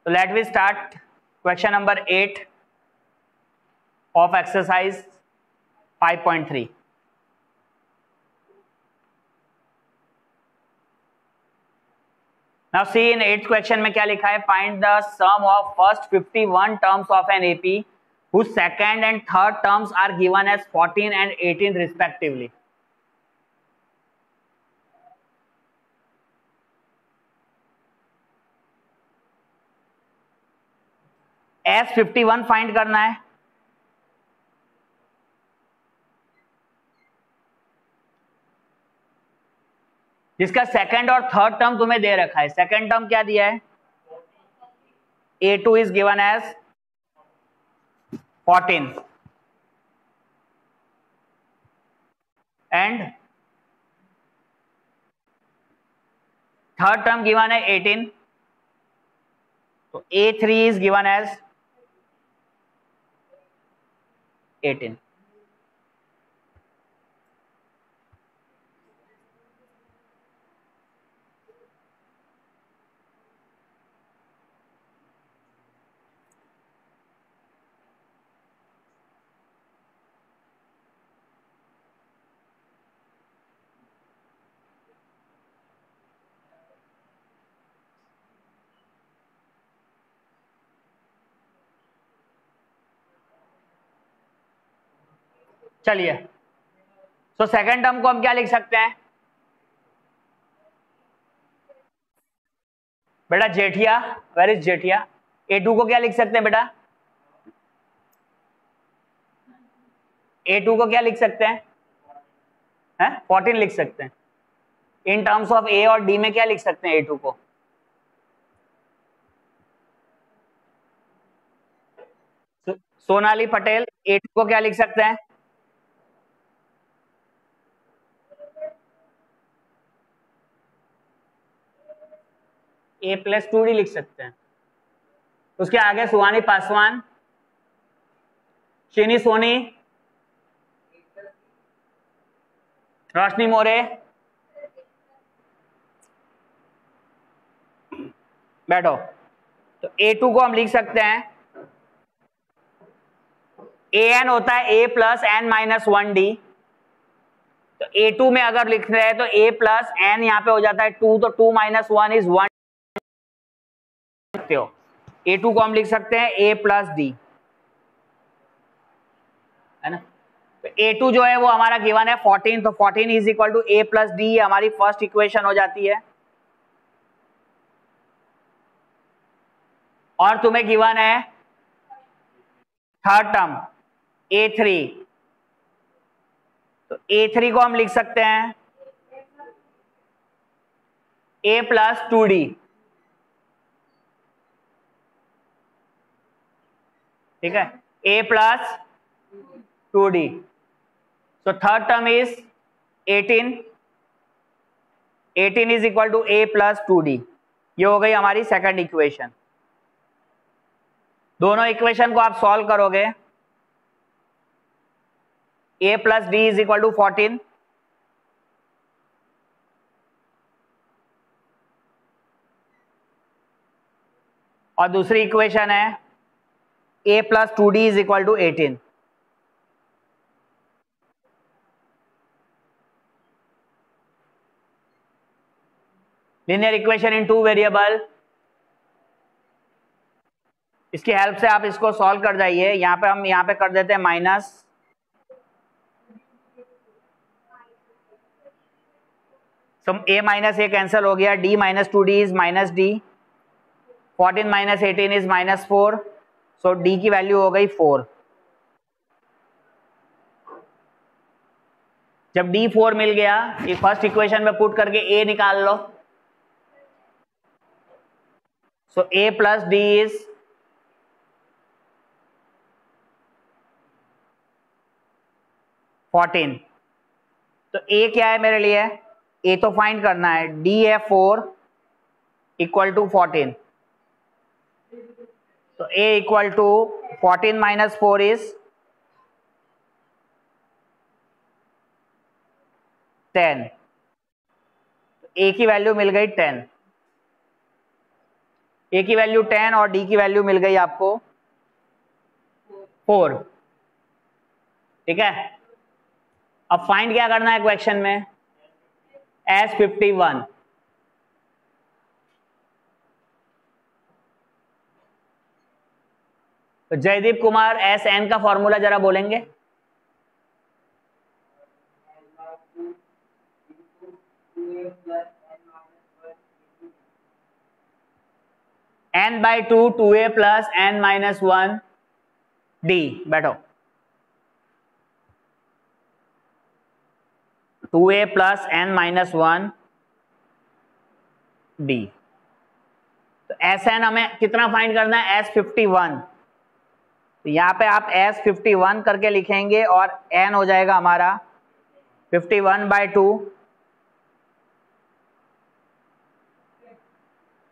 So let me start question number 8 of exercise 5.3. Now see in 8th question में क्या लिखा है, find the sum of first 51 terms of an AP whose second and third terms are given as 14 and 18 respectively. S51 find करना है। जिसका second और third term तुम्हें दे रखा है। सेकंड टर्म क्या दिया है, A2 is given as 14 and third term given है 18, तो A3 इज गिवन एज 18। चलिए, तो सेकंड टर्म को हम क्या लिख सकते हैं बेटा, जेठिया। Where is जेठिया? A2 को क्या लिख सकते हैं बेटा, A2 को क्या लिख सकते हैं, 14 लिख सकते हैं। इन टर्म्स ऑफ A और D में क्या लिख सकते हैं A2 को, सोनाली पटेल A2 को क्या लिख सकते हैं, A+2D लिख सकते हैं। उसके आगे सुहानी पासवान, शिनी सोनी, रोशनी मोरे, बैठो। तो A2 को हम लिख सकते हैं, AN होता है A+N-1D। तो A2 में अगर लिख रहे हैं तो A+N यहाँ पे हो जाता है 2, तो 2 - 1 इज 1। A2 को हम लिख सकते हैं A+D, है ना। तो A2 जो है वो हमारा गिवन है 14, तो 14 इज इक्वल टू A+D, हमारी फर्स्ट इक्वेशन हो जाती है। और तुम्हें गिवन है थर्ड टर्म A3, तो A3 को हम लिख सकते हैं A+2D, ठीक है, A+2D। so third term is 18, 18 is equal to A+2D। ये हो गई हमारी सेकंड इक्वेशन। दोनों इक्वेशन को आप सॉल्व करोगे, A+D is equal to 14, और दूसरी इक्वेशन है A+2D is equal to 18। Linear equation in 2 variable. इसकी हेल्प से आप इसको सॉल्व कर जाइए। यहाँ पे हम यहाँ पे कर देते हैं माइनस, A - A कैंसिल हो गया, D - 2D is -D, 14 - 18 is -4, so D की वैल्यू हो गई 4। जब D 4 मिल गया, ये फर्स्ट इक्वेशन में पुट करके A निकाल लो। सो A+D इज 14। तो A क्या है मेरे लिए, A तो फाइंड करना है, D है 4 इक्वल टू 14। तो A equal to 14 - 4 is 10। A की वैल्यू मिल गई 10। ए की वैल्यू 10 और डी की वैल्यू मिल गई आपको 4। ठीक है, अब फाइंड क्या करना है क्वेश्चन में, S51। तो जयदीप कुमार SN का फॉर्मूला जरा बोलेंगे। n/2 2a plus n-1 d। बैठो, 2a प्लस n-1 d। तो Sn हमें कितना फाइंड करना है, S51। तो यहां पे आप S51 करके लिखेंगे और n हो जाएगा हमारा 51/2।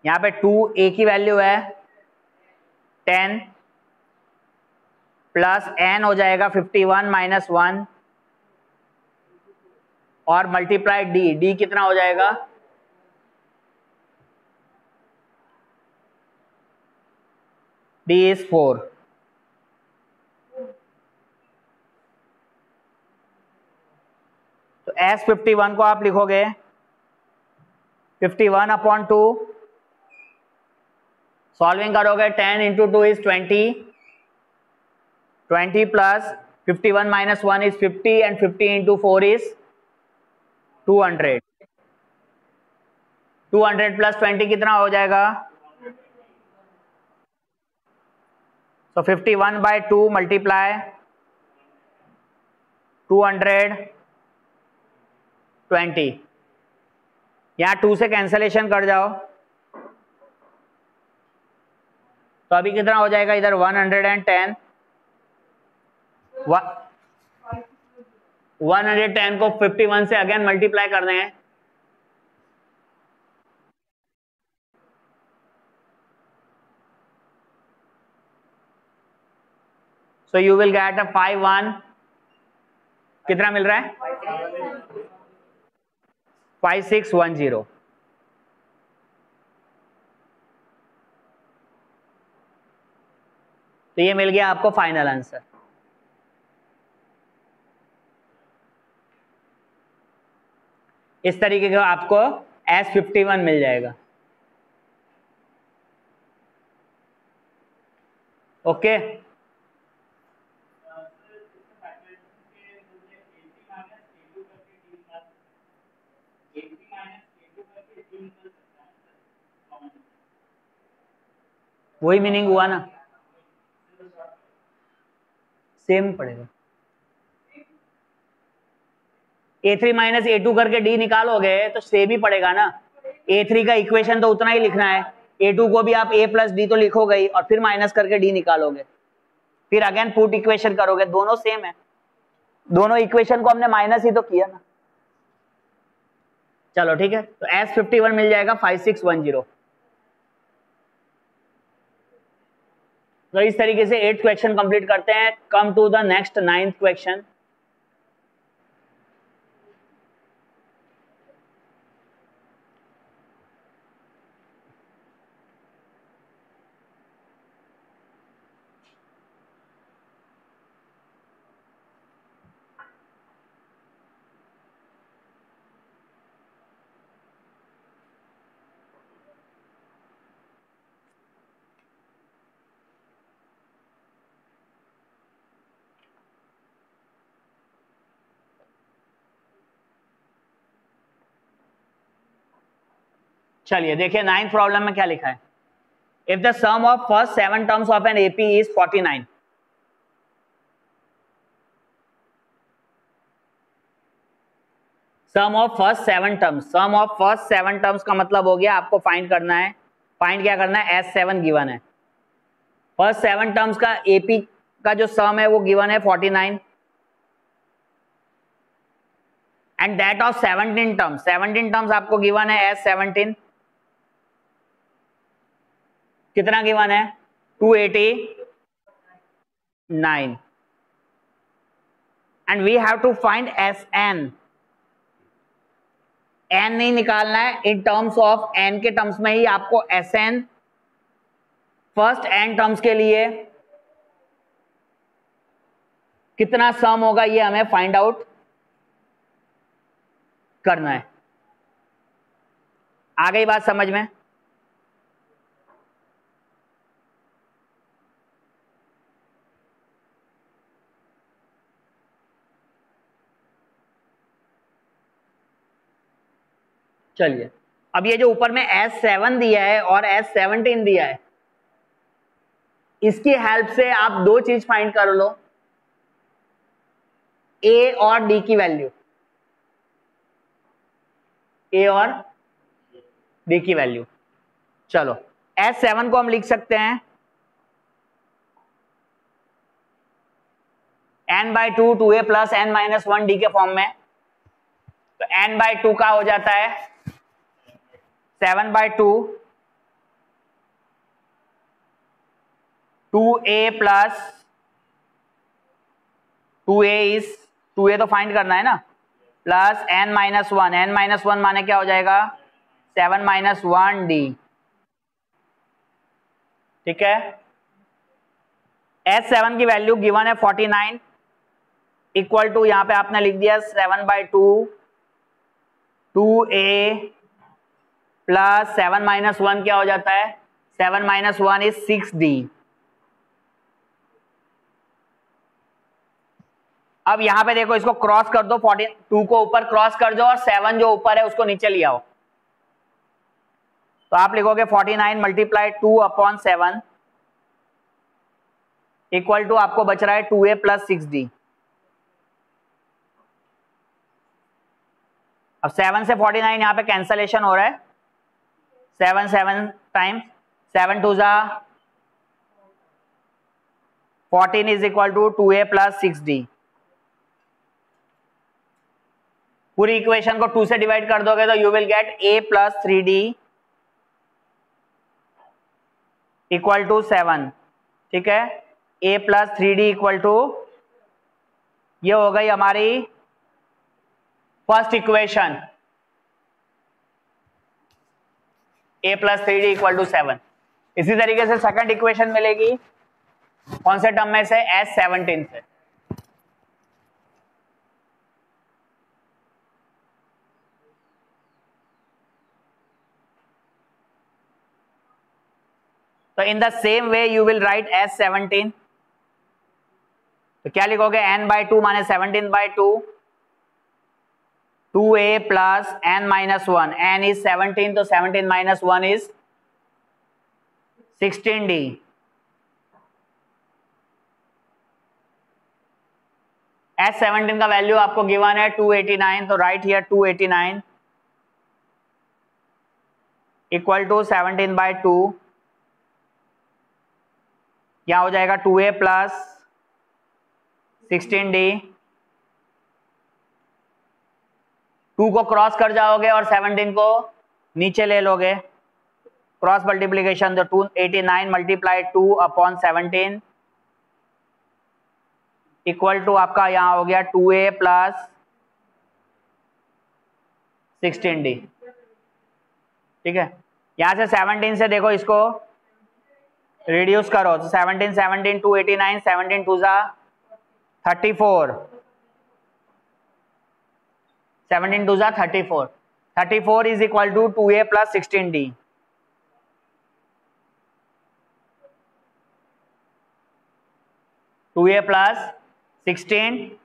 यहां पे 2 a की वैल्यू है 10 प्लस n हो जाएगा 51 - 1 और मल्टीप्लाई d कितना हो जाएगा, d इज 4। तो S51 को आप लिखोगे 51/2, सॉल्विंग करोगे 10 × 2 is 20, 20 plus 51 - 1 is 50 and 50 × 4 is 200। 200 plus 20 कितना हो जाएगा, तो 51/2 मल्टीप्लाई 220। यहां 2 से कैंसलेशन कर जाओ, तो अभी कितना हो जाएगा, इधर 110 110 को 51 से अगेन मल्टीप्लाई करना है, so you will get a 51। कितना मिल रहा है, 5610। तो ये मिल गया आपको फाइनल आंसर। इस तरीके का आपको S51 मिल जाएगा। ओके, वही मीनिंग हुआ ना, सेम पड़ेगा। A3 - A2 करके D निकालोगे तो सेम ही पड़ेगा ना। A3 का इक्वेशन तो उतना ही लिखना है, A2 को भी आप A + D तो लिखोगे ही और फिर माइनस करके D निकालोगे, फिर अगेन पुट इक्वेशन करोगे, दोनों सेम है। दोनों इक्वेशन को हमने माइनस ही तो किया ना। चलो ठीक है, तो S51 मिल जाएगा 5610। तो इस तरीके से 8th क्वेश्चन कंप्लीट करते हैं। Come to the next 9th question. चलिए देखिए 9th प्रॉब्लम में क्या लिखा है। If the sum of first 7 terms of an AP is 49। Sum of first 7 terms, sum of first 7 terms का मतलब हो गया आपको फाइंड करना है, फाइंड क्या करना है, S7 गिवन है। फर्स्ट 7 टर्म्स का एपी का जो सम है वो गिवन है 49 and that of 17 terms, 17 terms आपको गिवन है S17। कितना गिवन है, 289 and we have to find Sn। n नहीं निकालना है, इन टर्म्स ऑफ n के टर्म्स में ही आपको Sn फर्स्ट एन टर्म्स के लिए कितना सम होगा ये हमें फाइंड आउट करना है। आ गई बात समझ में? चलिए, अब ये जो ऊपर में S7 दिया है और S17 दिया है, इसकी हेल्प से आप दो चीज फाइंड कर लो, A और D की वैल्यू, A और D की वैल्यू। चलो, S7 को हम लिख सकते हैं n/2 2a plus n-1 D के फॉर्म में। तो n/2 का हो जाता है 7/2 2a plus 2a is 2a तो फाइंड करना है ना, प्लस n-1, n-1 माने क्या हो जाएगा 7-1D। ठीक है, S7 की वैल्यू गिवन है 49 इक्वल टू, यहां पे आपने लिख दिया 7/2 2a प्लस 7-1 क्या हो जाता है 7-1 इज 6D। अब यहां पे देखो, इसको क्रॉस कर दो, 42 को ऊपर क्रॉस कर दो और 7 जो ऊपर है उसको नीचे ले आओ। तो आप लिखोगे 49 मल्टीप्लाई 2/7 इक्वल टू आपको बच रहा है 2a प्लस 6D। अब 7 से 49 यहां पे कैंसलेशन हो रहा है, 7 टाइम्स 7 2 जा 14 is equal to 2a plus 6D। पूरी इक्वेशन को 2 से डिवाइड कर दोगे तो you will get a plus 3D equal to 7। ठीक है, a plus 3D equal to, ये हो गई हमारी first equation, a plus 3D equal to 7। इसी तरीके से सेकंड इक्वेशन मिलेगी कौन से टर्म में से, S17 से। तो in the same way you will write S17। तो क्या लिखोगे, n/2 माने 17/2 2a plus n-1, n is 17 तो 17-1 इज 16D। S17 का वैल्यू आपको गिवन है 289, तो राइट हियर 289 इक्वल टू 17/2, क्या हो जाएगा 2a प्लस 16D। 2 को क्रॉस कर जाओगे और 17 को नीचे ले लोगे, क्रॉस मल्टीप्लीकेशन, तो 289 मल्टीप्लाई 2/17 इक्वल टू आपका यहां हो गया 2a प्लस 16D। ठीक है, यहां से 17 से देखो इसको रिड्यूस करो, तो 17 289 17 2 जा 34, 17 2 जा 34, 34 is equal to 2a plus 16D। Two a plus 16D।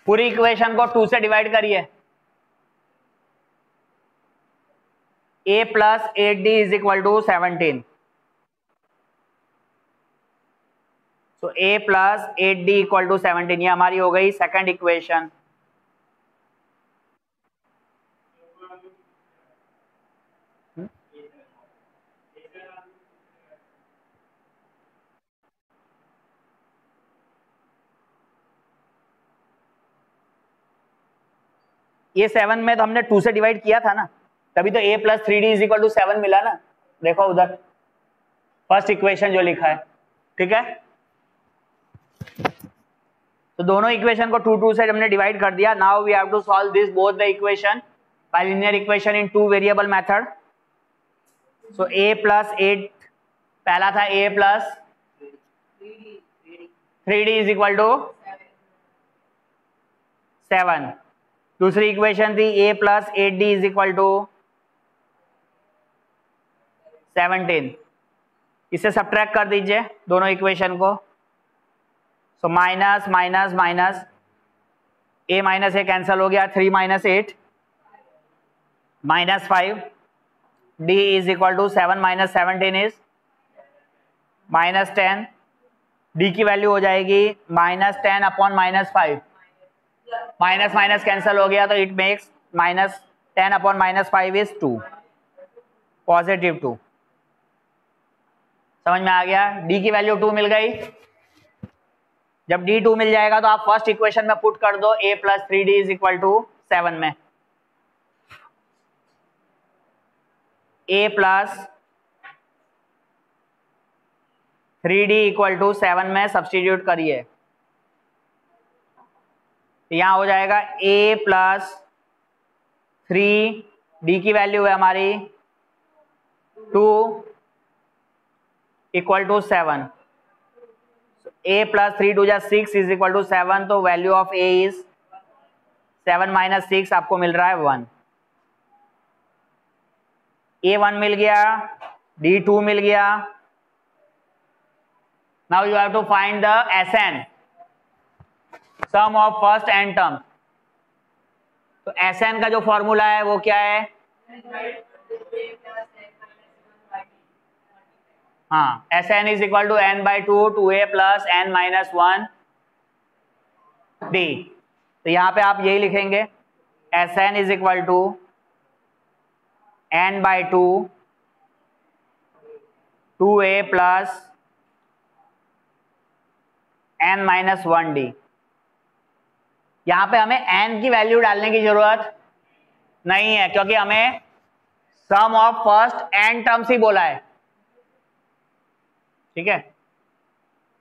पूरी इक्वेशन को 2 से डिवाइड करिए, a plus 8D is equal to 17। तो a plus 8D equal to 17, ये हमारी हो गई सेकंड इक्वेशन। ये 7 में तो हमने 2 से डिवाइड किया था ना, तभी तो a plus 3D is equal to 7 मिला ना। देखो उधर फर्स्ट इक्वेशन जो लिखा है। ठीक है, तो दोनों इक्वेशन को 2 से हमने डिवाइड कर दिया। Now we have to solve this both the equation by linear equation in 2 variable method. So a plus 8, पहला था a plus 3d is equal to 7। दूसरी इक्वेशन थी a plus 8d is equal to 17। इसे subtract कर दीजिए दोनों equation को। So minus minus minus, a minus a cancel हो गया, 3 minus 8 minus 5, d is equal to 7 minus 17 is minus 10। d की वैल्यू हो जाएगी minus 10 upon minus 5, minus minus cancel हो गया तो it makes minus 10 upon minus 5 is 2, positive 2। समझ में आ गया? d की वैल्यू 2 मिल गई। जब d 2 मिल जाएगा तो आप फर्स्ट इक्वेशन में पुट कर दो a plus 3d is equal to 7 में। a plus 3d equal to 7 में सब्सटीट्यूट करिए, यहां हो जाएगा a प्लस 3d की वैल्यू है हमारी 2 इक्वल टू 7। a प्लस 3 2 जा 6 इज इक्वल टू 7, तो value of a is 7 minus 6, आपको मिल रहा है 1। a 1 मिल गया, d 2 मिल गया। Now you have to find the Sn, sum of first n term. तो Sn का जो फॉर्मूला है वो क्या है? हाँ, Sn is equal to n by 2 2a plus n minus 1 d। तो यहां पे आप यही लिखेंगे, Sn is equal to n by 2 2a plus n minus 1 d। यहां पे हमें n की वैल्यू डालने की जरूरत नहीं है, क्योंकि हमें सम ऑफ फर्स्ट n टर्म्स ही बोला है। ठीक है,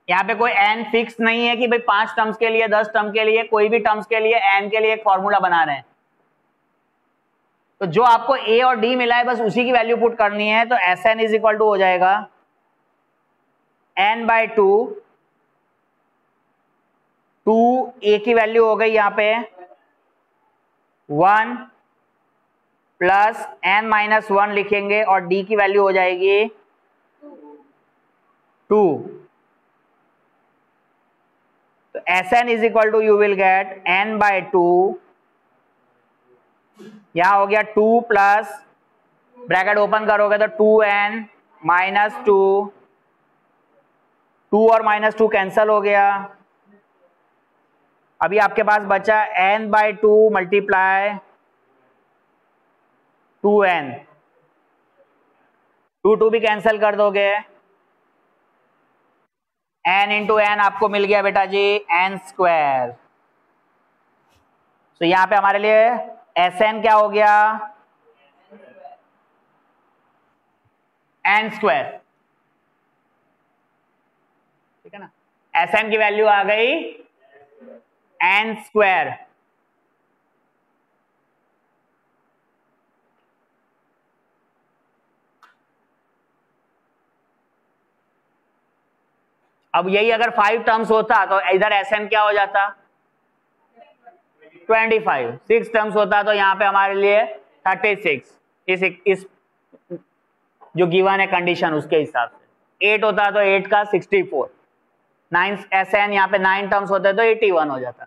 यहाँ पे कोई n फिक्स नहीं है कि भाई 5 टर्म्स के लिए, 10 टर्म के लिए, कोई भी टर्म्स के लिए n के लिए एक फॉर्मूला बना रहे हैं। तो जो आपको a और d मिला है बस उसी की वैल्यू पुट करनी है। तो Sn इज इक्वल टू हो जाएगा n बाई 2, 2a की वैल्यू हो गई यहाँ पे 1 प्लस n माइनस 1 लिखेंगे, और d की वैल्यू हो जाएगी 2। तो Sn is equal to you will get n by 2, यहां हो गया 2 प्लस ब्रैकेट ओपन करोगे तो 2n माइनस 2, 2 और माइनस 2 कैंसल हो गया। अभी आपके पास बचा n बाई 2 मल्टीप्लाई 2n, 2 भी कैंसल कर दोगे, n इंटू n आपको मिल गया बेटा जी n स्क्वायर। तो यहां पे हमारे लिए Sn क्या हो गया? n square. ठीक है ना, Sn की वैल्यू आ गई n स्क्वायर। अब यही अगर 5 टर्म्स होता तो इधर Sn क्या हो जाता? 25। 6 टर्म्स होता तो यहाँ पे हमारे लिए 36, इस जो गिवन है कंडीशन उसके हिसाब से। 8 होता तो 8 का 64, 9 Sn यहाँ पे 9 टर्म्स होते तो 81 हो जाता।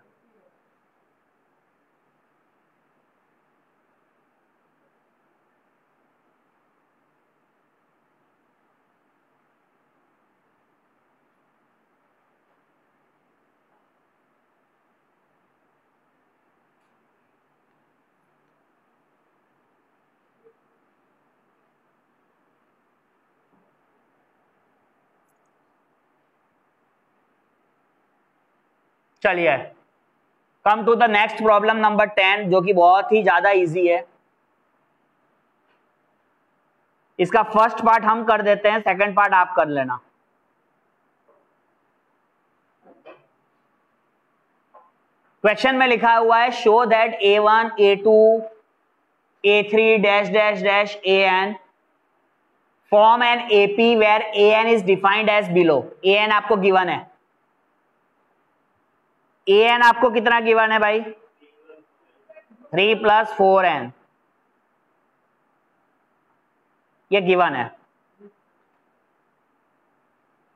चलिए, come to the next problem number 10, जो कि बहुत ही ज्यादा इजी है। इसका फर्स्ट पार्ट हम कर देते हैं, सेकंड पार्ट आप कर लेना। क्वेश्चन में लिखा हुआ है show that a1 a2 a3 dash dash dash an form an AP where a n is defined as below. A n आपको गिवन है, ए एन आपको कितना गिवन है भाई? 3 + 4n, ये गिवन है।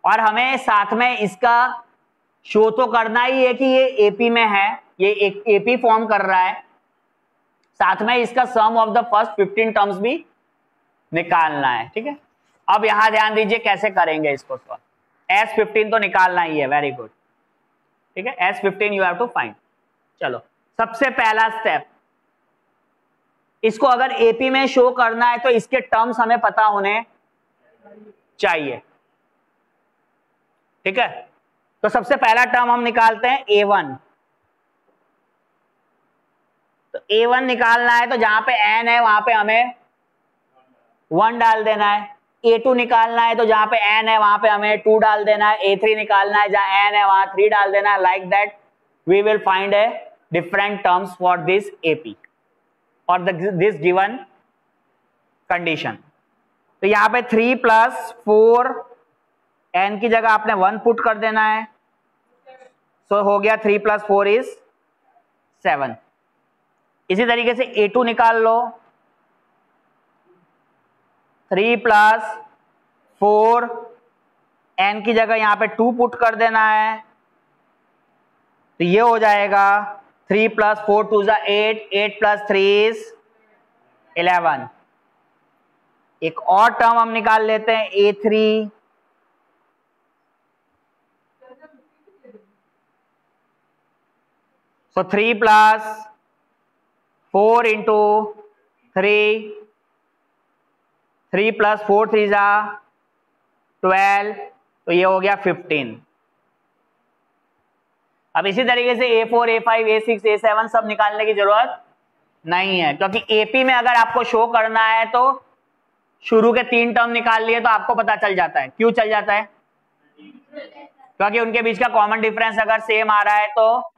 और हमें साथ में इसका शो तो करना ही है कि ये एपी में है, ये एक एपी फॉर्म कर रहा है, साथ में इसका सम ऑफ द फर्स्ट 15 टर्म्स भी निकालना है। ठीक है, अब यहां ध्यान दीजिए कैसे करेंगे इसको सॉल्व। S15 तो निकालना ही है, वेरी गुड। ठीक है, S15 you have to find. चलो, सबसे पहला स्टेप, इसको अगर एपी में शो करना है तो इसके टर्म्स हमें पता होने चाहिए। ठीक है, तो सबसे पहला टर्म हम निकालते हैं A1। तो A1 निकालना है तो जहां पे n है वहां पे हमें 1 डाल देना है। A2 निकालना है तो जहां पे n है वहां पे हमें 2 डाल देना है। A3 निकालना है, जहां n है वहां 3 डाल देना है। Like that we will find a different terms for this AP और दिस गिवन कंडीशन। तो यहाँ पे 3 + 4, n की जगह आपने 1 पुट कर देना है। सो हो गया 3 + 4 = 7। इसी तरीके से A2 निकाल लो, 3 + 4, n की जगह यहां पे 2 पुट कर देना है। तो ये हो जाएगा 3 + 4 = 8, 8 + 3 = 11। एक और टर्म हम निकाल लेते हैं A3। सो 3 + 4 × 3, 3 + 4 = 3 = 12, तो ये हो गया 15। अब इसी तरीके से A4, A5, A6, A7 सब निकालने की जरूरत नहीं है, क्योंकि एपी में अगर आपको शो करना है तो शुरू के 3 टर्म निकाल लिए तो आपको पता चल जाता है। क्यों चल जाता है? क्योंकि उनके बीच का कॉमन डिफरेंस अगर सेम आ रहा है तो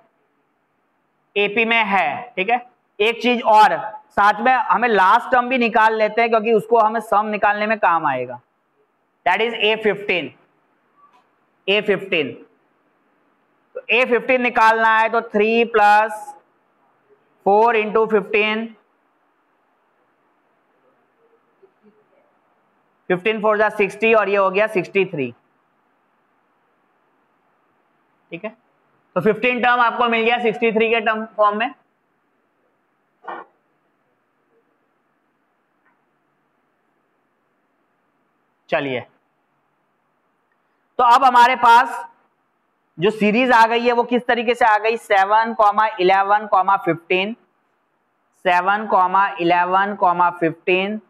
एपी में है। ठीक है, एक चीज और साथ में हमें लास्ट टर्म भी निकाल लेते हैं, क्योंकि उसको हमें सम निकालने में काम आएगा। That is A15। A15, तो A15 निकालना है तो 3 + 4 × 15, 15 4 = 60 और ये हो गया 63। ठीक है, तो 15 टर्म आपको मिल गया 63 के टर्म फॉर्म में। चलिए, तो अब हमारे पास जो सीरीज आ गई है वो किस तरीके से आ गई? 7, 11, 15, 7, 11, 15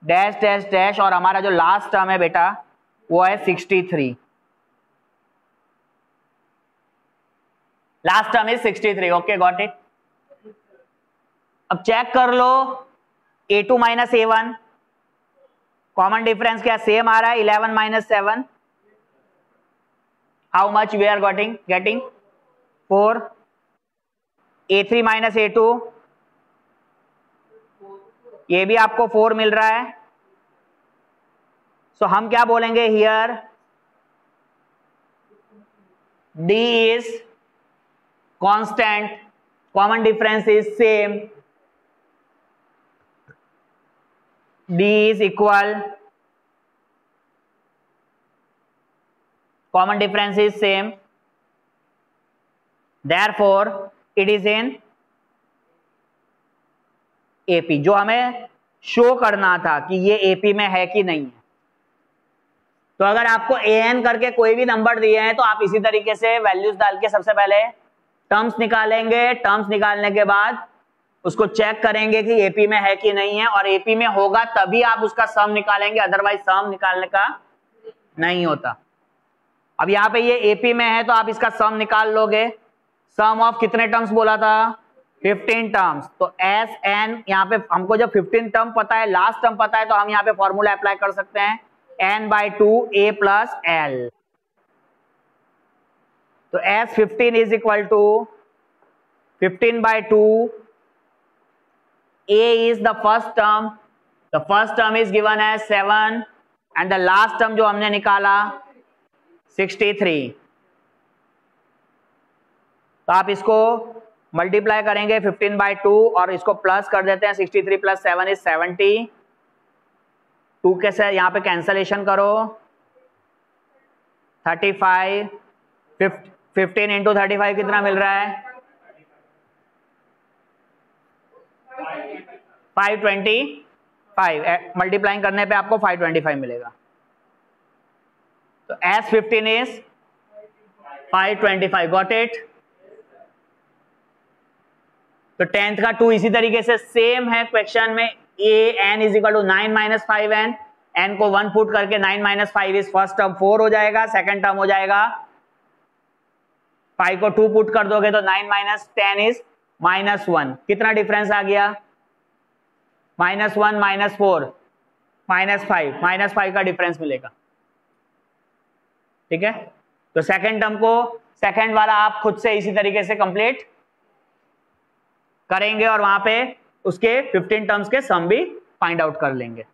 डैश डैश डैश, और हमारा जो लास्ट टर्म है बेटा वो है 63। Last term is 63। Okay, got it. अब चेक कर लो A2 - A1 कॉमन डिफरेंस क्या सेम आ रहा है? 11 - 7, how much we are getting 4। A3 - A2, ये भी आपको 4 मिल रहा है। सो हम क्या बोलेंगे here? D is constant, common difference is same, D is equal, common difference is same, therefore it is in AP। जो हमें शो करना था कि ये AP में है कि नहीं है। तो अगर आपको AN करके कोई भी नंबर दिए हैं तो आप इसी तरीके से वैल्यूज डाल के सबसे पहले टर्म्स निकालेंगे। टर्म्स निकालने के बाद उसको चेक करेंगे कि एपी में है कि नहीं है, और एपी में होगा तभी आप उसका सम निकालेंगे, अदरवाइज सम निकालने का नहीं होता। अब यहाँ पे ये एपी में है तो आप इसका सम निकाल लोगे। सम ऑफ कितने टर्म्स बोला था? 15 टर्म्स। तो एस एन, यहाँ पे हमको जब 15 टर्म पता है, लास्ट टर्म पता है, तो हम यहाँ पे फॉर्मूला अप्लाई कर सकते हैं n/2 a + l। तो S15 is equal to 15/2, a is the first term, the first term is given as 7, and the last term जो हमने निकाला 63, तो आप इसको मल्टीप्लाई करेंगे 15/2 और इसको प्लस कर देते हैं। 63 + 7 = 70। 2 के से यहाँ पे कैंसलेशन करो, 35, 15 × 35 कितना मिल रहा है? 525। मल्टीप्लाइंग करने पे आपको 525 मिलेगा। तो S15 इज 525। Got it? तो 10th का 2 इसी तरीके से सेम है क्वेश्चन में। n = 9 - 5n, n को 1 पुट करके 9 - 5 इज फर्स्ट टर्म 4 हो जाएगा, सेकंड टर्म हो जाएगा 5 को 2 पुट कर दोगे तो 9 - 10 इज -1। कितना डिफरेंस आ गया? -1 - 4 -5 -5 का डिफरेंस मिलेगा। ठीक है, तो सेकंड टर्म को, सेकंड वाला आप खुद से इसी तरीके से कंप्लीट करेंगे और वहां पे उसके 15 टर्म्स के सम भी फाइंड आउट कर लेंगे।